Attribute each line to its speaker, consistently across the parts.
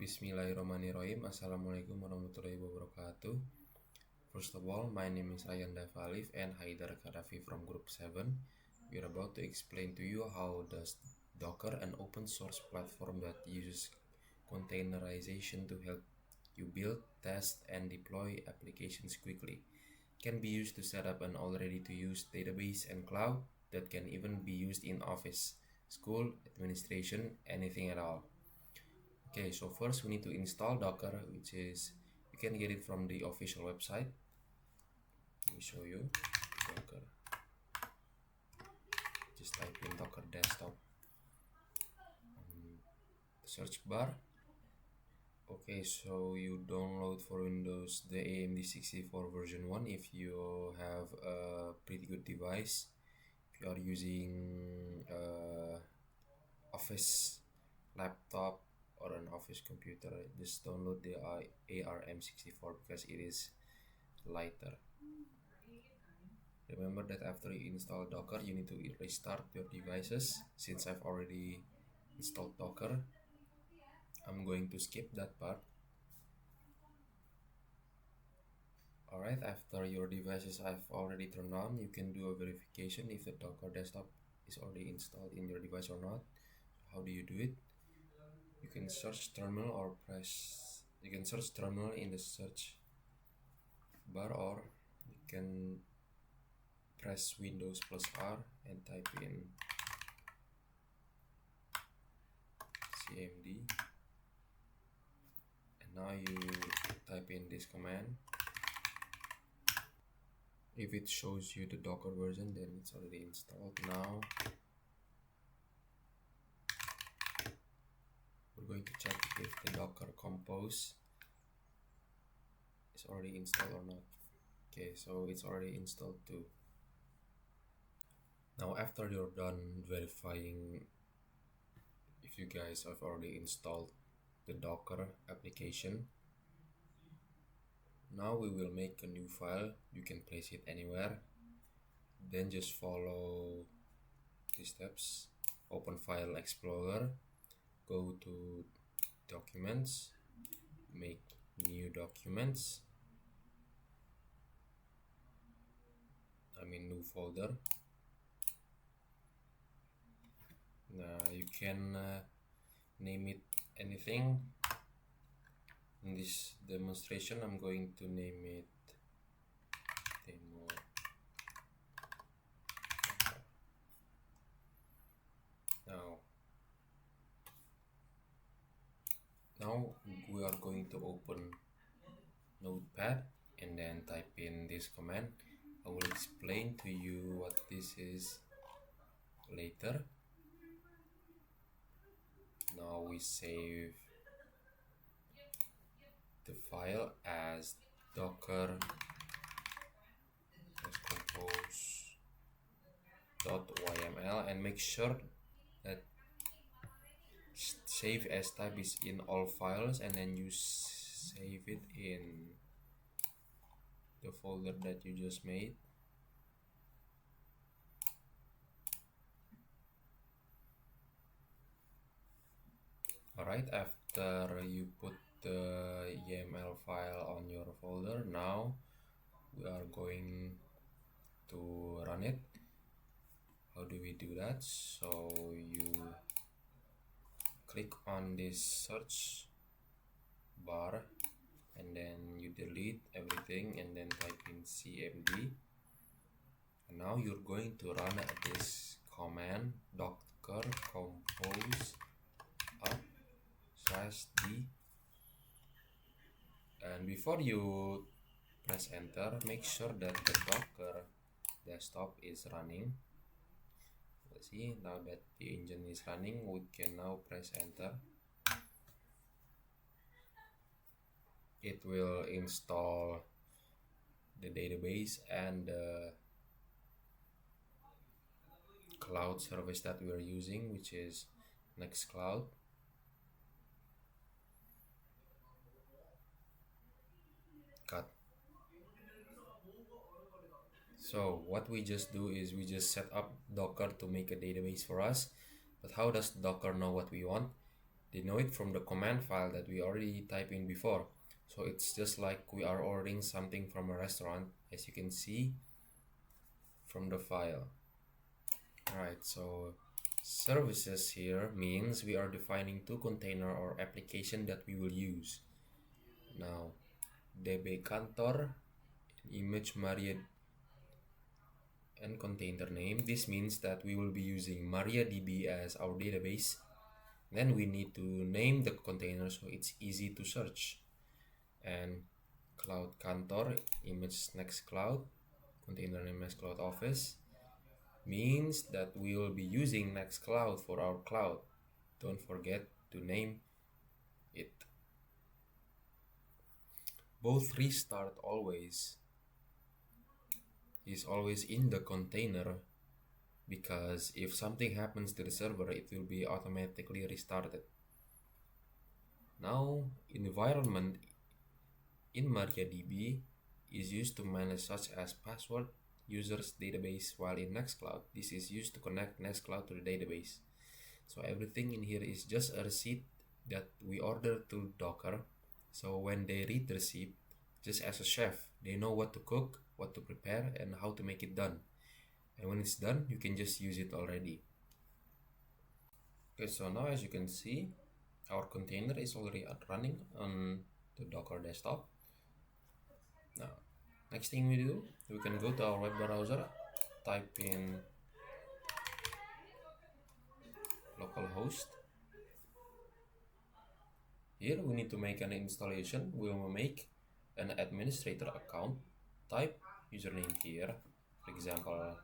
Speaker 1: Bismillahirrahmanirrahim. Assalamualaikum warahmatullahi wabarakatuh. First of all, my name is Ryan Davalif and Haidar Kadafi from Group 7. We are about to explain to you how does Docker, an open source platform that uses containerization to help you build, test, and deploy applications quickly, can be used to set up an already to use database and cloud that can even be used in office, school, administration, anything at all. Okay, so first we need to install Docker, which is you can get it from the official website. Let me show you Docker. Just type in Docker desktop on the search bar. Okay, so you download for Windows the AMD 64 version 1 if you have a pretty good device. If you are using office laptop or an office computer, just download the ARM64 because it is lighter. Remember that after you install Docker, you need to restart your devices. Since I've already installed Docker, I'm going to skip that part. Alright, after your devices I've already turned on, you can do a verification if the Docker desktop is already installed in your device or not. How do you do it? You can search terminal in the search bar, or you can press Windows plus R and type in cmd, and now you type in this command. If it shows you the Docker version, then it's already installed. Now we're going to check if the Docker Compose is already installed or not. Okay, so it's already installed too. Now after you're done verifying if you guys have already installed the Docker application, now we will make a new file. You can place it anywhere. Then just follow these steps. Open File Explorer, go to Documents, make new documents, new folder. You can name it anything. In this demonstration, I'm going to name it demo. Now we are going to open Notepad and then type in this command. I will explain to you what this is later. Now we save the file as docker-compose.yml and make sure that save as type is in all files, and then you save it in the folder that you just made. Alright, after you put the YAML file on your folder, now we are going to run it. How do we do that? So you click on this search bar and then you delete everything and then type in cmd, and now you're going to run this command docker compose up/d, and before you press enter, make sure that the Docker desktop is running. Let's see, now that the engine is running, we can now press enter. It will install the database and the cloud service that we are using, which is Nextcloud. Cut. So what we just do is we just set up Docker to make a database for us. But how does Docker know what we want? They know it from the command file that we already typed in before. So it's just like we are ordering something from a restaurant, as you can see from the file. Alright, so services here means we are defining two container or application that we will use. Now, DB Kantor, image Maria and container name. This means that we will be using MariaDB as our database. Then we need to name the container so it's easy to search. And Cloud Kantor, image Nextcloud, container name Nextcloud Office, means that we will be using Nextcloud for our cloud. Don't forget to name it. Both restart always is always in the container, because if something happens to the server, it will be automatically restarted. Now, environment in MariaDB is used to manage such as password, users, database, while in Nextcloud, this is used to connect Nextcloud to the database. So everything in here is just a receipt that we order to Docker. So when they read the receipt, just as a chef, they know what to cook, what to prepare, and how to make it done. And when it's done, you can just use it already. Okay, so now as you can see, our container is already running on the Docker desktop. Now, next thing we do, we can go to our web browser, type in localhost. Here we need to make an installation. We will make an administrator account, type username here, for example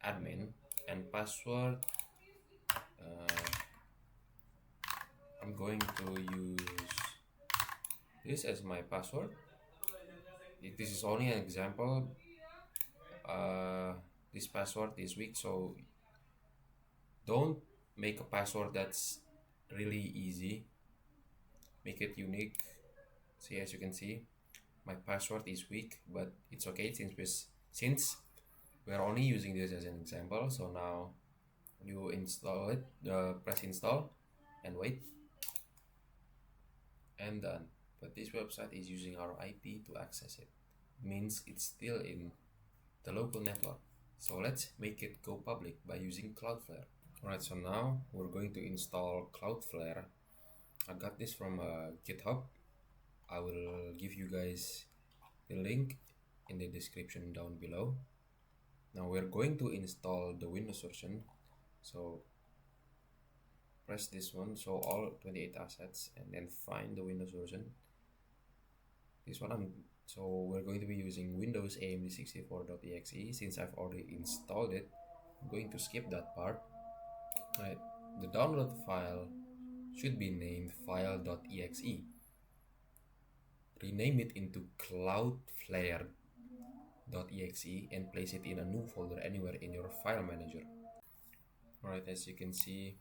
Speaker 1: admin, and password. I'm going to use this as my password. This is only an example. This password is weak, so don't make a password that's really easy. Make it unique. See, as you can see, my password is weak, but it's okay since we're only using this as an example. So now you install it, press install and wait, and done. But this website is using our IP to access it. Means it's still in the local network. So let's make it go public by using Cloudflare. Alright, so now we're going to install Cloudflare. I got this from GitHub. I will give you guys the link in the description down below. Now we're going to install the Windows version. So press this one, show all 28 assets, and then find the Windows version. This one so we're going to be using Windows AMD64.exe. Since I've already installed it, I'm going to skip that part. Right, the download file should be named file.exe. Rename it into cloudflare.exe and place it in a new folder anywhere in your file manager. Alright, as you can see,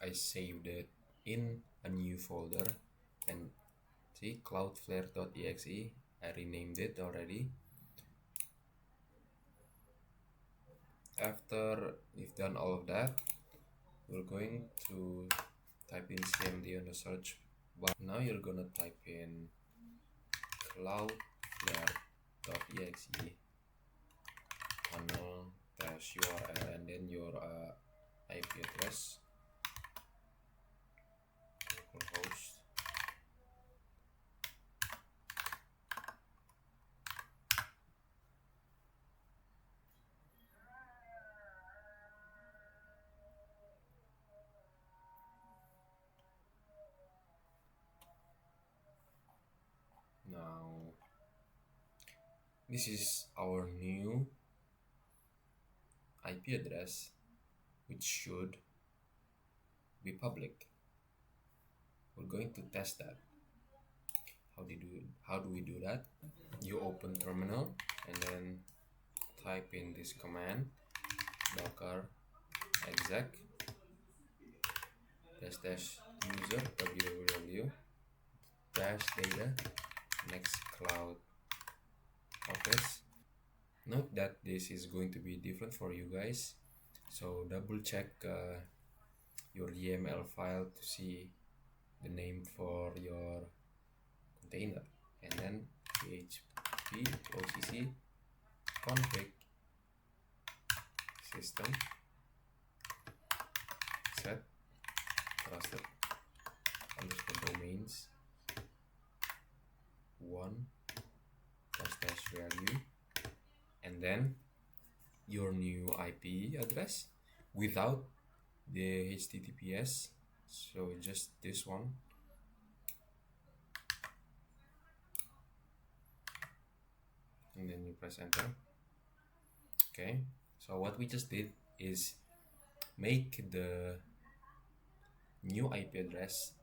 Speaker 1: I saved it in a new folder, and see, cloudflare.exe, I renamed it already. After we've done all of that, we're going to type in cmd on the search bar. Now you're gonna type in cloudflare.exe tunnel-url and then your IP address, localhost. Now this is our new IP address, which should be public. We're going to test that. How do we do that? You open terminal and then type in this command, docker exec --user www -data Nextcloud Office. Note that this is going to be different for you guys, so double check your YAML file to see the name for your container, and then php occ config system set trusted underscore domains 1 dash value, and then your new IP address without the HTTPS, so just this one, and then you press enter. Okay, so what we just did is make the new IP address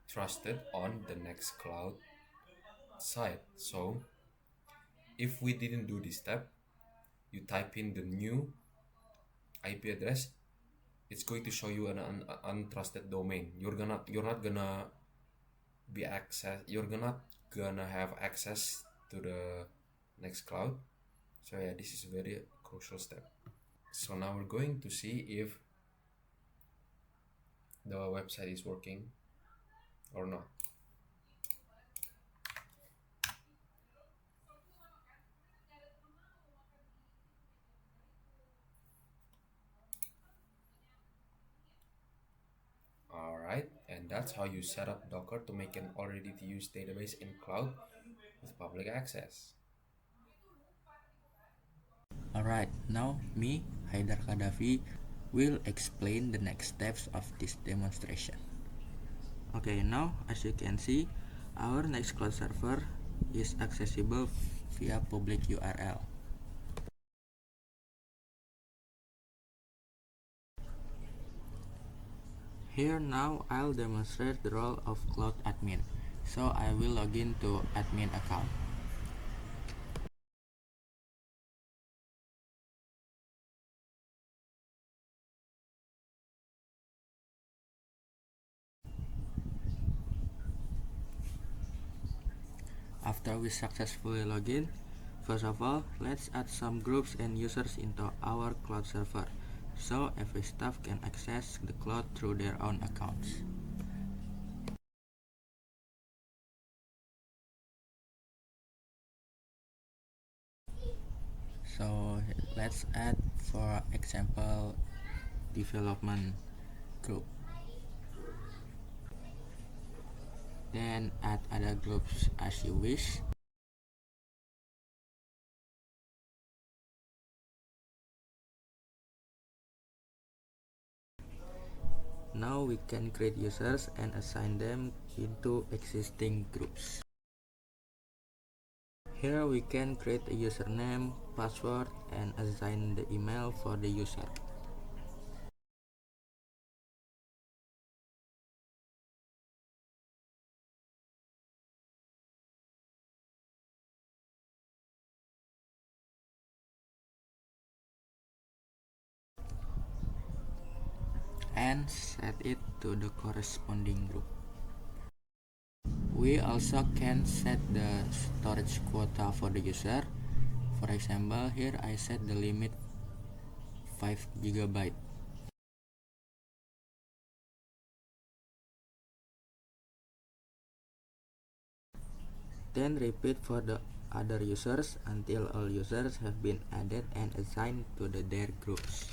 Speaker 1: trusted on the Nextcloud side. So if we didn't do this step, you type in the new IP address, it's going to show you an untrusted domain. You're not gonna be you're not gonna have access to the Nextcloud. So yeah, this is a very crucial step. So now we're going to see if the website is working or not. Alright, and that's how you set up Docker to make an already to use database in cloud with public access.
Speaker 2: Alright, now me, Haidar Kadafi, will explain the next steps of this demonstration. Okay, now as you can see, our Nextcloud server is accessible via public URL. Here now I'll demonstrate the role of Cloud Admin. So I will log in to admin account. After we successfully log in, first of all, let's add some groups and users into our cloud server, so every staff can access the cloud through their own accounts. So let's add, for example, development group. Then add other groups as you wish. Now we can create users and assign them into existing groups. Here we can create a username, password, and assign the email for the user. And set it to the corresponding group. We also can set the storage quota for the user. For example, here I set the limit 5 GB. Then repeat for the other users until all users have been added and assigned to their groups.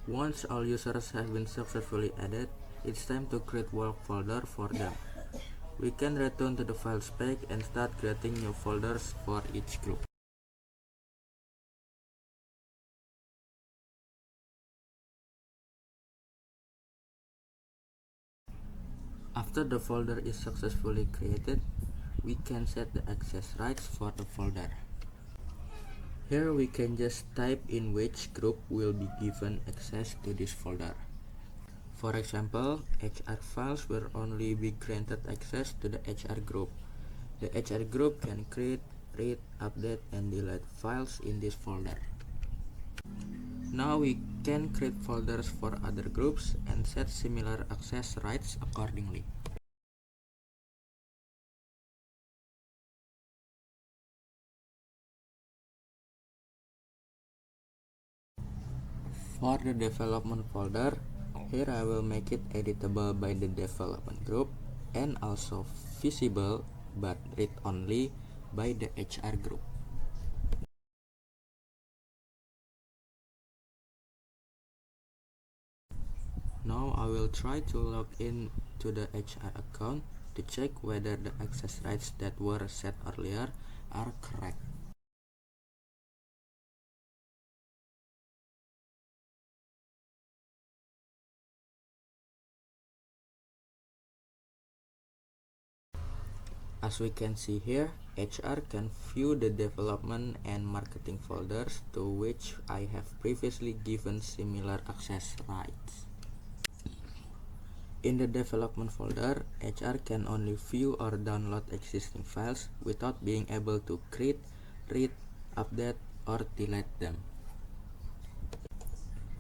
Speaker 2: Once all users have been successfully added, it's time to create work folder for them. We can return to the file spec and start creating new folders for each group. After the folder is successfully created, we can set the access rights for the folder. Here we can just type in which group will be given access to this folder. For example, HR files will only be granted access to the HR group, The HR group can create, read, update, and delete files in this folder. Now we can create folders for other groups and set similar access rights accordingly. For the development folder, here I will make it editable by the development group and also visible but read only by the HR group. Now I will try to log in to the HR account to check whether the access rights that were set earlier are correct. As we can see here, HR can view the development and marketing folders to which I have previously given similar access rights. In the development folder, HR can only view or download existing files without being able to create, read, update, or delete them.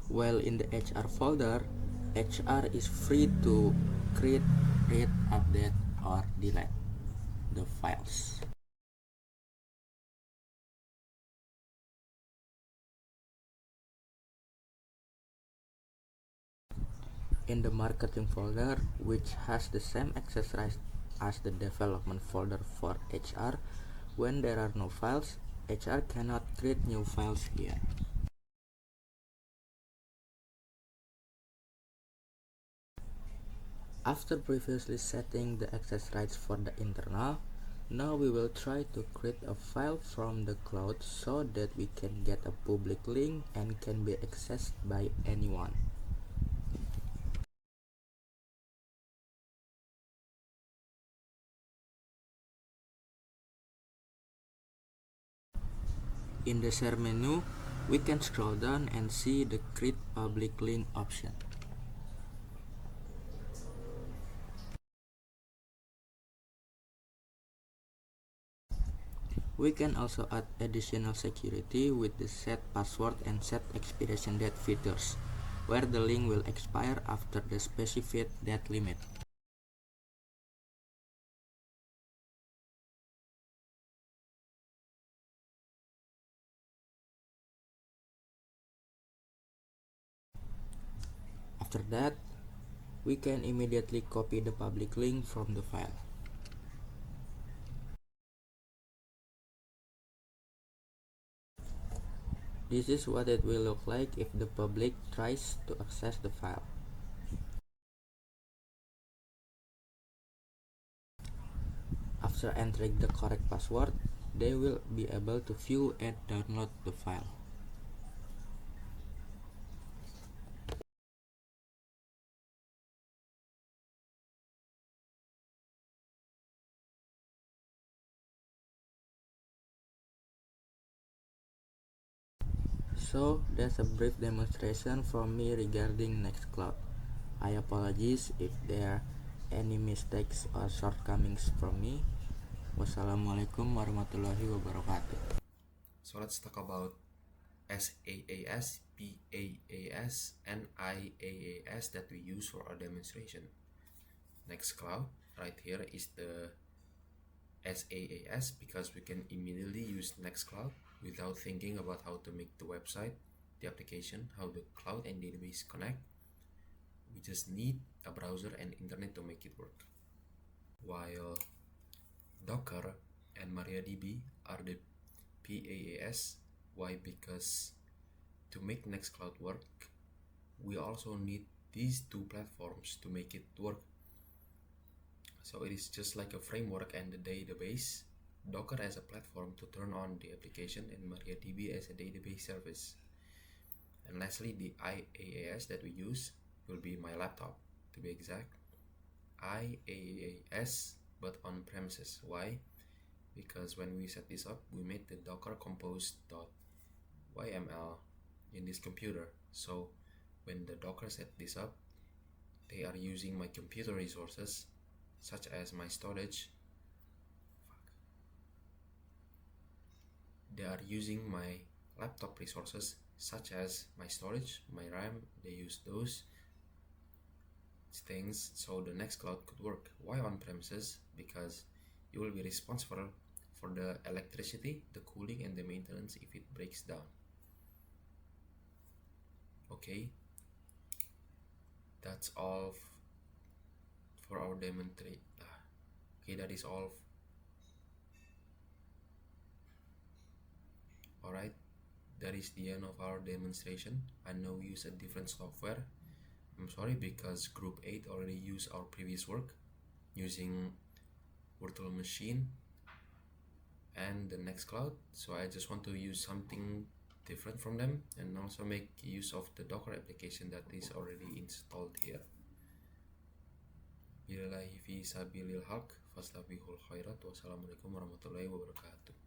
Speaker 2: While in the HR folder, HR is free to create, read, update, or delete the files. In the marketing folder, which has the same access rights as the development folder for HR, when there are no files, HR cannot create new files here. After previously setting the access rights for the internal, now we will try to create a file from the cloud so that we can get a public link and can be accessed by anyone. In the share menu, we can scroll down and see the create public link option. We can also add additional security with the set password and set expiration date features, where the link will expire after the specified date limit. After that, we can immediately copy the public link from the file. This is what it will look like if the public tries to access the file. After entering the correct password, they will be able to view and download the file. So that's a brief demonstration from me regarding Nextcloud. I apologize if there are any mistakes or shortcomings from me. Wassalamualaikum warahmatullahi wabarakatuh.
Speaker 1: So let's talk about SaaS, PaaS, and IaaS that we use for our demonstration. Nextcloud right here is the SaaS because we can immediately use Nextcloud without thinking about how to make the website, the application, how the cloud and database connect. We just need a browser and internet to make it work. While Docker and MariaDB are the PaaS. Why? Because to make Nextcloud work, we also need these two platforms to make it work. So it is just like a framework and the database. Docker as a platform to turn on the application and MariaDB as a database service. And lastly, the IaaS that we use will be my laptop, to be exact. IaaS, but on premises. Why? Because when we set this up, we made the docker compose.yml in this computer. So when the Docker set this up, they are using my computer resources, such as my storage, they are using my laptop resources such as my storage, my RAM. They use those things so the Nextcloud could work. Why on premises? Because you will be responsible for the electricity, the cooling, and the maintenance if it breaks down. Okay, that's all for our demonstration. Okay, that is all. Alright, that is the end of our demonstration. I now use a different software. I'm sorry because group 8 already used our previous work using virtual machine and the Nextcloud, so I just want to use something different from them and also make use of the Docker application that is already installed here. Billahi fi sabilil haq, fastabihul khairat, wassalamualaikum warahmatullahi wabarakatuh.